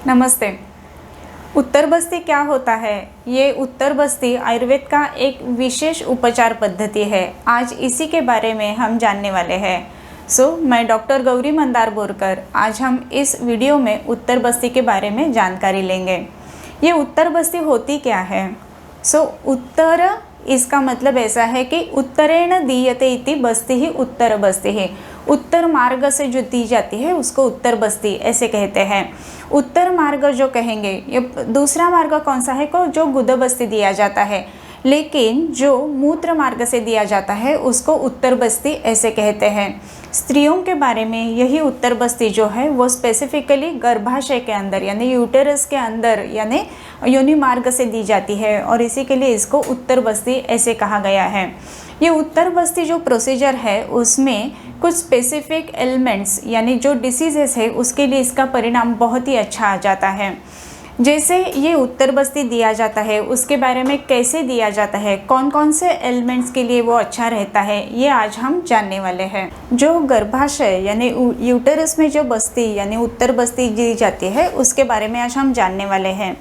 नमस्ते। उत्तर बस्ती क्या होता है? ये उत्तर बस्ती आयुर्वेद का एक विशेष उपचार पद्धति है। आज इसी के बारे में हम जानने वाले हैं। मैं डॉक्टर गौरी मंदार बोरकर। आज हम इस वीडियो में उत्तर बस्ती के बारे में जानकारी लेंगे। ये उत्तर बस्ती होती क्या है? उत्तर इसका मतलब ऐसा है कि उत्तरेण दीयते इति बस्ती ही उत्तर बस्ती है। उत्तर मार्ग से जो दी जाती है उसको उत्तर बस्ती ऐसे कहते हैं। उत्तर मार्ग जो कहेंगे, ये दूसरा मार्ग कौन सा है को जो गुद बस्ती दिया जाता है, लेकिन जो मूत्र मार्ग से दिया जाता है उसको उत्तर बस्ती ऐसे कहते हैं। स्त्रियों के बारे में यही उत्तर बस्ती जो है वो स्पेसिफिकली गर्भाशय के अंदर यानी यूटेरस के अंदर यानी योनि मार्ग से दी जाती है और इसी के लिए इसको उत्तर बस्ती ऐसे कहा गया है। ये उत्तर बस्ती जो प्रोसीजर है उसमें कुछ स्पेसिफिक एलिमेंट्स यानी जो डिसीजेस है उसके लिए इसका परिणाम बहुत ही अच्छा आ जाता है। जैसे ये उत्तर बस्ती दिया जाता है उसके बारे में कैसे दिया जाता है, कौन कौन से एलिमेंट्स के लिए वो अच्छा रहता है, ये आज हम जानने वाले हैं। जो गर्भाशय यानी यूटेरस में जो बस्ती यानी उत्तर बस्ती दी जाती है उसके बारे में आज हम जानने वाले हैं।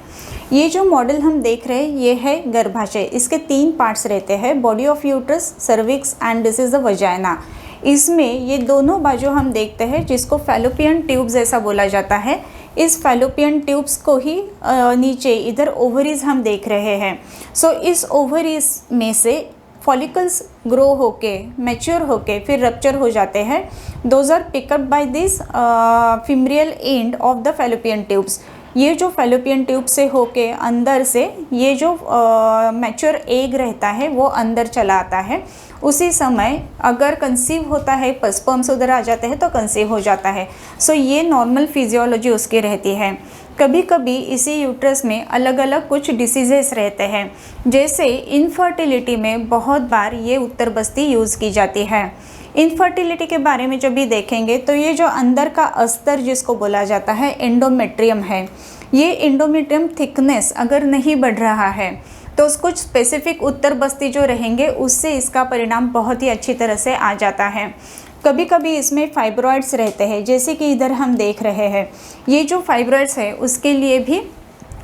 ये जो मॉडल हम देख रहे हैं ये है गर्भाशय। इसके 3 पार्ट्स रहते हैं, body of uterus, cervix and this is the vagina. इसमें ये दोनों बाजू हम देखते हैं जिसको फैलोपियन ट्यूब्स ऐसा बोला जाता है। इस फैलोपियन ट्यूब्स को ही नीचे इधर ओवरीज हम देख रहे हैं। इस ओवरीज में से फॉलिकल्स ग्रो होके मैच्योर होके फिर रप्चर हो जाते हैं। Those are pick up by this fimbrial end of the fallopian tubes. ये जो फैलोपियन ट्यूब से होके अंदर से ये जो मैच्योर एग रहता है वो अंदर चला आता है। उसी समय अगर कंसीव होता है, स्पर्म्स उधर आ जाते हैं तो कंसीव हो जाता है। ये नॉर्मल फिजियोलॉजी उसकी रहती है। कभी कभी इसी यूट्रस में अलग अलग कुछ डिसीजेस रहते हैं, जैसे इनफर्टिलिटी में बहुत बार ये उत्तर बस्ती यूज़ की जाती है। इनफर्टिलिटी के बारे में जब भी देखेंगे तो ये जो अंदर का अस्तर जिसको बोला जाता है एंडोमेट्रियम है, ये एंडोमेट्रियम थिकनेस अगर नहीं बढ़ रहा है तो कुछ स्पेसिफिक उत्तर बस्ती जो रहेंगे उससे इसका परिणाम बहुत ही अच्छी तरह से आ जाता है। कभी कभी इसमें फाइब्रॉइड्स रहते हैं, जैसे कि इधर हम देख रहे हैं। ये जो फाइब्रॉइड्स है उसके लिए भी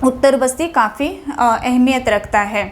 उत्तर बस्ती काफ़ी अहमियत रखता है।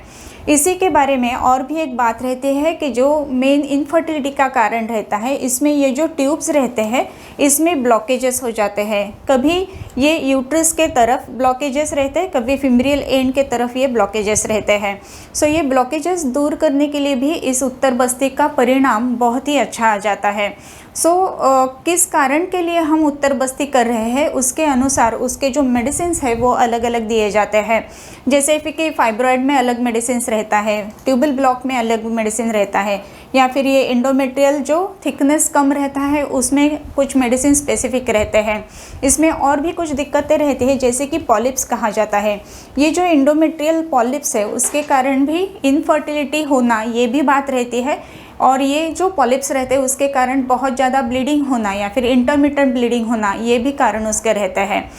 इसी के बारे में और भी एक बात रहती है कि जो मेन इनफर्टिलिटी का कारण रहता है इसमें ये जो ट्यूब्स रहते हैं इसमें ब्लॉकेजेस हो जाते हैं। कभी ये यूट्रस के तरफ ब्लॉकेजेस रहते हैं, कभी फिमरियल एंड के तरफ ये ब्लॉकेजेस रहते हैं। ये ब्लॉकेजेस दूर करने के लिए भी इस उत्तर बस्ती का परिणाम बहुत ही अच्छा आ जाता है। किस कारण के लिए हम उत्तर बस्ती कर रहे हैं उसके अनुसार उसके जो मेडिसिन्स है वो अलग अलग दिए जाते हैं। जैसे कि फाइब्रॉइड में अलग मेडिसिन्स रहता है, ट्यूबल ब्लॉक में अलग मेडिसिन रहता है, या फिर ये एंडोमेट्रियल जो थिकनेस कम रहता है उसमें कुछ मेडिसिन स्पेसिफिक रहते हैं। इसमें और भी कुछ दिक्कतें रहती है, जैसे कि पॉलिप्स कहा जाता है। ये जो एंडोमेट्रियल पॉलिप्स है उसके कारण भी इनफर्टिलिटी होना ये भी बात रहती है, और ये जो पॉलिप्स रहते हैं उसके कारण बहुत ज़्यादा ब्लीडिंग होना या फिर इंटरमिटेंट ब्लीडिंग होना ये भी कारण उसके रहते हैं।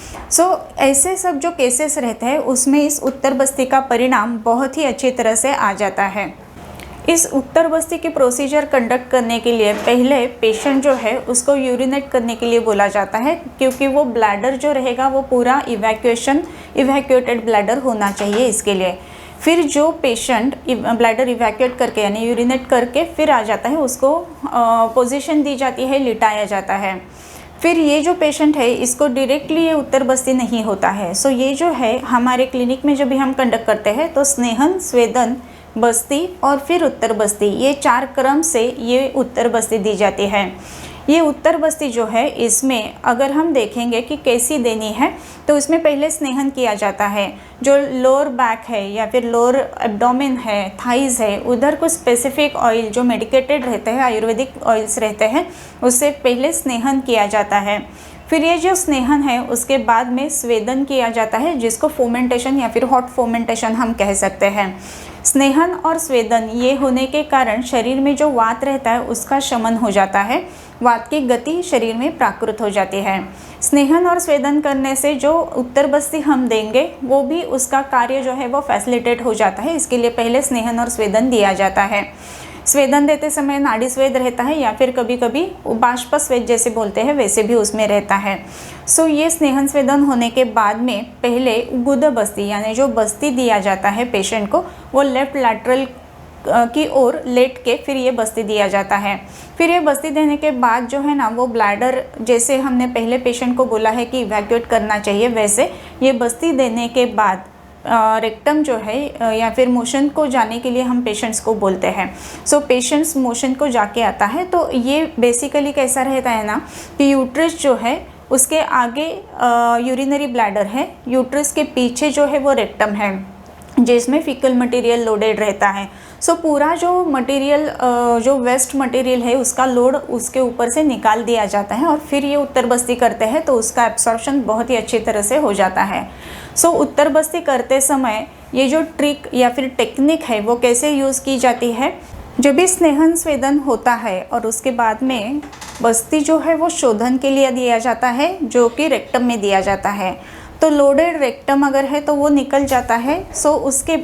ऐसे सब जो केसेस रहते हैं उसमें इस उत्तर बस्ती का परिणाम बहुत ही अच्छी तरह से आ जाता है। इस उत्तर बस्ती की प्रोसीजर कंडक्ट करने के लिए पहले पेशेंट जो है उसको यूरिनेट करने के लिए बोला जाता है, क्योंकि वो ब्लैडर जो रहेगा वो पूरा इवैक्यूएटेड ब्लैडर होना चाहिए इसके लिए। फिर जो पेशेंट ब्लैडर इवैक्यूएट करके यानी यूरिनेट करके फिर आ जाता है उसको पोजीशन दी जाती है, लिटाया जाता है। फिर ये जो पेशेंट है इसको डायरेक्टली ये उत्तर बस्ती नहीं होता है। ये जो है हमारे क्लिनिक में जब भी हम कंडक्ट करते हैं तो स्नेहन, स्वेदन, बस्ती और फिर उत्तर बस्ती, ये 4 क्रम से ये उत्तर बस्ती दी जाती है। ये उत्तर बस्ती जो है इसमें अगर हम देखेंगे कि कैसी देनी है तो इसमें पहले स्नेहन किया जाता है। जो लोअर बैक है या फिर लोअर एब्डोमेन है, थाइज है, उधर कुछ स्पेसिफिक ऑयल जो मेडिकेटेड रहते हैं, आयुर्वेदिक ऑयल्स रहते हैं, उससे पहले स्नेहन किया जाता है। फिर ये जो स्नेहन है उसके बाद में स्वेदन किया जाता है, जिसको फोमेंटेशन या फिर हॉट फोमेंटेशन हम कह सकते हैं। स्नेहन और स्वेदन ये होने के कारण शरीर में जो वात रहता है उसका शमन हो जाता है, वात की गति शरीर में प्राकृत हो जाती है। स्नेहन और स्वेदन करने से जो उत्तर बस्ती हम देंगे वो भी उसका कार्य जो है वो फैसिलिटेट हो जाता है। इसके लिए पहले स्नेहन और स्वेदन दिया जाता है। स्वेदन देते समय नाड़ी स्वेद रहता है या फिर कभी कभी बाष्प स्वेद जैसे बोलते हैं वैसे भी उसमें रहता है। सो ये स्नेहन स्वेदन होने के बाद में पहले गुद बस्ती यानी जो बस्ती दिया जाता है पेशेंट को, वो लेफ्ट लैटरल की ओर लेट के फिर ये बस्ती दिया जाता है। फिर ये बस्ती देने के बाद जो है ना वो ब्लैडर, जैसे हमने पहले पेशेंट को बोला है कि इवैक्यूएट करना चाहिए, वैसे ये बस्ती देने के बाद रेक्टम जो है या फिर मोशन को जाने के लिए हम पेशेंट्स को बोलते हैं। सो पेशेंट्स मोशन को जाके आता है। तो ये बेसिकली कैसा रहता है ना कि यूट्रस जो है उसके आगे यूरिनरी ब्लैडर है, यूट्रस के पीछे जो है वो रेक्टम है जिसमें फीकल मटेरियल लोडेड रहता है। सो पूरा जो मटेरियल जो वेस्ट मटेरियल है उसका लोड उसके ऊपर से निकाल दिया जाता है और फिर ये उत्तर बस्ती करते हैं तो उसका एब्सॉर्प्शन बहुत ही अच्छी तरह से हो जाता है। सो उत्तर बस्ती करते समय ये जो ट्रिक या फिर टेक्निक है वो कैसे यूज़ की जाती है, जब भी स्नेहन स्वेदन होता है और उसके बाद में बस्ती जो है वो शोधन के लिए दिया जाता है जो कि रेक्टम में दिया जाता है। तो लोडेड रेक्टम अगर है तो वो निकल जाता है। सो उसके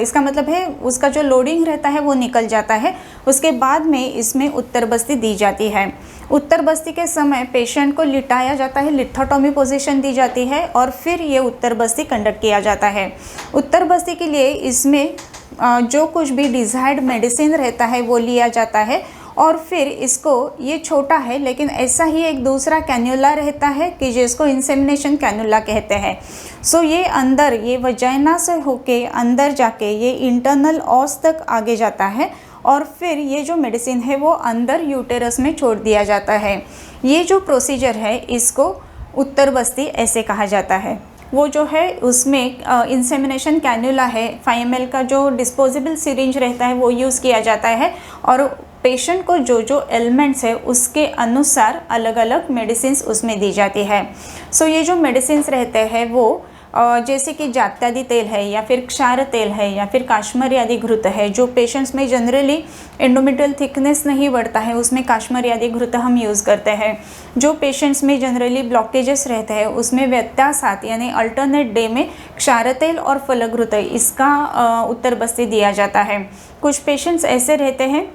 इसका मतलब है उसका जो लोडिंग रहता है वो निकल जाता है। उसके बाद में इसमें उत्तर बस्ती दी जाती है। उत्तर बस्ती के समय पेशेंट को लिटाया जाता है, लिथोटॉमी पोजीशन दी जाती है और फिर ये उत्तर बस्ती कंडक्ट किया जाता है। उत्तर बस्ती के लिए इसमें जो कुछ भी डिज़ायर्ड मेडिसिन रहता है वो लिया जाता है और फिर इसको, ये छोटा है लेकिन ऐसा ही एक दूसरा कैन्युला रहता है कि जिसको इंसेमिनेशन कैन्युला कहते हैं। सो ये अंदर, ये वजाइना से होके अंदर जाके ये इंटरनल ऑस तक आगे जाता है और फिर ये जो मेडिसिन है वो अंदर यूटेरस में छोड़ दिया जाता है। ये जो प्रोसीजर है इसको उत्तर बस्ती ऐसे कहा जाता है। वो जो है उसमें इंसेमिनेशन कैन्युला है, 5 ml का जो डिस्पोजेबल सिरिंज रहता है वो यूज़ किया जाता है और पेशेंट को जो जो एलिमेंट्स है उसके अनुसार अलग अलग मेडिसिन्स उसमें दी जाती है। सो ये जो मेडिसिन्स रहते हैं वो जैसे कि जात्यादि तेल है या फिर क्षार तेल है या फिर काश्मीरी आदि घृत है, जो पेशेंट्स में जनरली एंडोमेट्रियल थिकनेस नहीं बढ़ता है उसमें काश्मीरी आदि घृत हम यूज़ करते हैं। जो पेशेंट्स में जनरली ब्लॉकेजेस रहते हैं उसमें व्यत्यासात यानी अल्टरनेट डे में क्षार तेल और फलघृत इसका उत्तर बस्ती दिया जाता है। कुछ पेशेंट्स ऐसे रहते हैं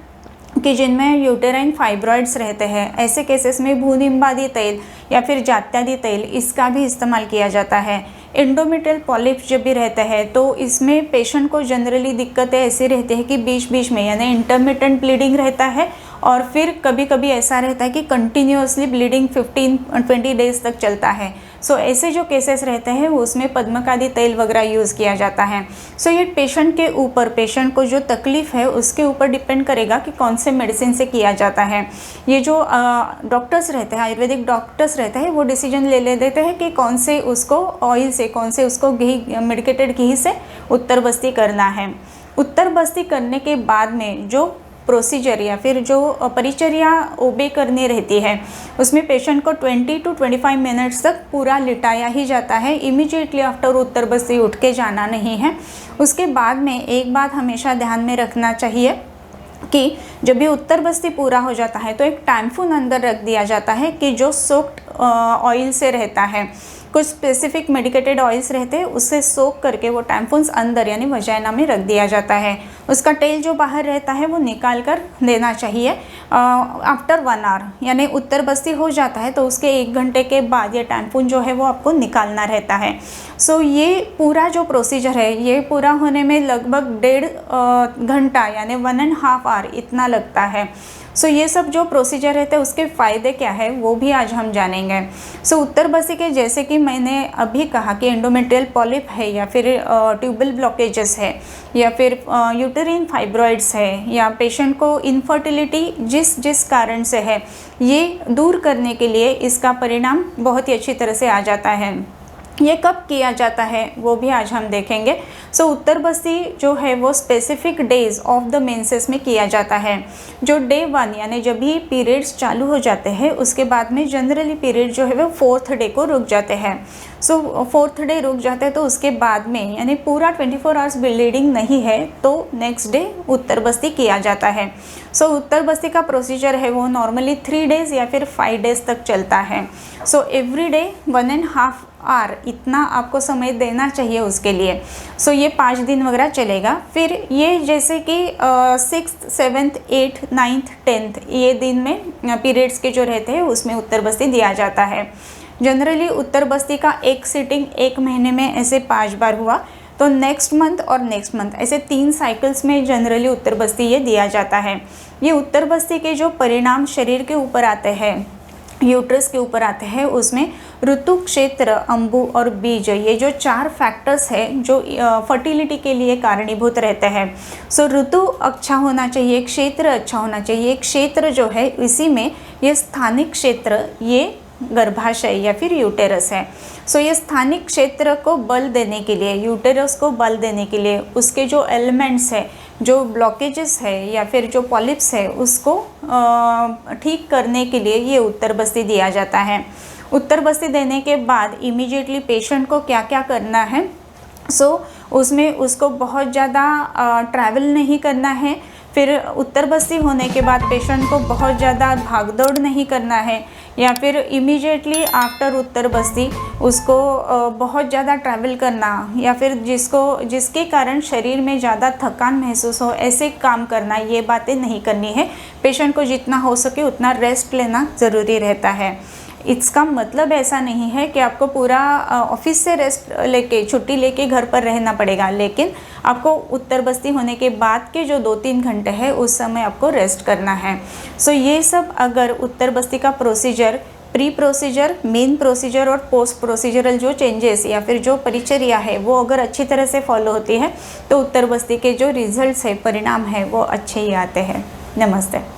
कि जिनमें यूटेराइन फाइब्रॉइड्स रहते हैं, ऐसे केसेस में भूनिम्बादि तेल या फिर जात्यादि तेल इसका भी इस्तेमाल किया जाता है। एंडोमेट्रियल पॉलिप्स जब भी रहता है तो इसमें पेशेंट को जनरली दिक्कतें ऐसी रहती है कि बीच बीच में यानी इंटरमिटेंट ब्लीडिंग रहता है और फिर कभी कभी ऐसा रहता है कि कंटिन्यूसली ब्लीडिंग 15-20 डेज तक चलता है। सो ऐसे जो केसेस रहते हैं उसमें पद्मकादि तेल वगैरह यूज़ किया जाता है। सो ये पेशेंट के ऊपर, पेशेंट को जो तकलीफ़ है उसके ऊपर डिपेंड करेगा कि कौन से मेडिसिन से किया जाता है। ये जो डॉक्टर्स रहते हैं, आयुर्वेदिक डॉक्टर्स रहते हैं, वो डिसीजन ले देते हैं कि कौन से उसको ऑयल से, कौन से उसको घी, मेडिकेटेड घी से उत्तर बस्ती करना है। उत्तर बस्ती करने के बाद में जो प्रोसीजर या फिर जो परिचर्या ओबे करनी रहती है उसमें पेशेंट को 20 to 25 मिनट्स तक पूरा लिटाया ही जाता है। इमीडिएटली आफ्टर उत्तर बस्ती उठ के जाना नहीं है। उसके बाद में एक बात हमेशा ध्यान में रखना चाहिए कि जब भी उत्तर बस्ती पूरा हो जाता है तो एक टैम्पून अंदर रख दिया जाता है कि जो सोक्ड ऑयल से रहता है। कुछ स्पेसिफिक मेडिकेटेड ऑयल्स रहते हैं उससे सोक करके वो टैम्पून्स अंदर यानी वजाइना में रख दिया जाता है। उसका टेल जो बाहर रहता है वो निकाल कर देना चाहिए आफ्टर 1 आवर, यानी उत्तर बस्ती हो जाता है तो उसके 1 घंटे के बाद ये टैम्पून जो है वो आपको निकालना रहता है। सो ये पूरा जो प्रोसीजर है ये पूरा होने में लगभग 1.5 घंटा यानी 1.5 आवर इतना लगता है। सो ये सब जो प्रोसीजर रहते हैं उसके फ़ायदे क्या है वो भी आज हम जानेंगे। सो उत्तर बस्ती के जैसे कि मैंने अभी कहा कि एंडोमेट्रियल पॉलिप है या फिर ट्यूबल ब्लॉकेजेस है या फिर यूटेरिन फाइब्रॉइड्स है या पेशेंट को इनफर्टिलिटी जिस कारण से है, ये दूर करने के लिए इसका परिणाम बहुत ही अच्छी तरह से आ जाता है। ये कब किया जाता है वो भी आज हम देखेंगे। सो उत्तर बस्ती जो है वो specific days of the menses में किया जाता है। जो डे 1 यानी जब भी पीरियड्स चालू हो जाते हैं उसके बाद में जनरली पीरियड जो है वो 4th डे को रुक जाते हैं। सो 4th डे रुक जाते हैं, तो उसके बाद में यानी पूरा 24 आवर्स ब्लीडिंग नहीं है तो नेक्स्ट डे उत्तर बस्ती किया जाता है। सो उत्तर बस्ती का प्रोसीजर है वो नॉर्मली 3 डेज़ या फिर 5 डेज़ तक चलता है। सो एवरी डे 1.5 आवर इतना आपको समय देना चाहिए उसके लिए। सो ये 5 दिन वगैरह चलेगा। फिर ये जैसे कि 6th 7th 8th 9th 10th ये दिन में पीरियड्स के जो रहते हैं उसमें उत्तर बस्ती दिया जाता है। जनरली उत्तर बस्ती का एक सिटिंग 1 महीने में ऐसे 5 बार हुआ तो नेक्स्ट मंथ और नेक्स्ट मंथ ऐसे 3 साइकिल्स में जनरली उत्तर बस्ती ये दिया जाता है। ये उत्तर बस्ती के जो परिणाम शरीर के ऊपर आते हैं, यूट्रस के ऊपर आते हैं, उसमें ऋतु, क्षेत्र, अंबु और बीज ये जो 4 फैक्टर्स हैं जो फर्टिलिटी के लिए कारणीभूत रहते हैं। सो ऋतु अच्छा होना चाहिए, क्षेत्र अच्छा होना चाहिए। क्षेत्र जो है इसी में ये स्थानिक क्षेत्र ये गर्भाशय या फिर यूटेरस है। सो ये स्थानिक क्षेत्र को बल देने के लिए, यूटेरस को बल देने के लिए उसके जो एलिमेंट्स है, जो ब्लॉकेजेस है या फिर जो पॉलिप्स है उसको ठीक करने के लिए ये उत्तर बस्ती दिया जाता है। उत्तर बस्ती देने के बाद इमीडिएटली पेशेंट को क्या क्या करना है, सो उसमें उसको बहुत ज़्यादा ट्रैवल नहीं करना है। फिर उत्तर बस्ती होने के बाद पेशेंट को बहुत ज़्यादा भागदौड़ नहीं करना है, या फिर इमीडिएटली आफ्टर उत्तर बस्ती उसको बहुत ज़्यादा ट्रैवल करना या फिर जिसके कारण शरीर में ज़्यादा थकान महसूस हो ऐसे काम करना, ये बातें नहीं करनी है। पेशेंट को जितना हो सके उतना रेस्ट लेना ज़रूरी रहता है। इसका मतलब ऐसा नहीं है कि आपको पूरा ऑफिस से रेस्ट लेके छुट्टी लेके घर पर रहना पड़ेगा, लेकिन आपको उत्तर बस्ती होने के बाद के जो 2-3 घंटे हैं उस समय आपको रेस्ट करना है। सो ये सब अगर उत्तर बस्ती का procedure, pre procedure, main procedure और पोस्ट प्रोसीजरल जो चेंजेस या फिर जो परिचर्या है वो अगर अच्छी तरह से फॉलो होती है तो उत्तर बस्ती के जो रिजल्ट्स है, परिणाम है वो अच्छे ही आते हैं। नमस्ते।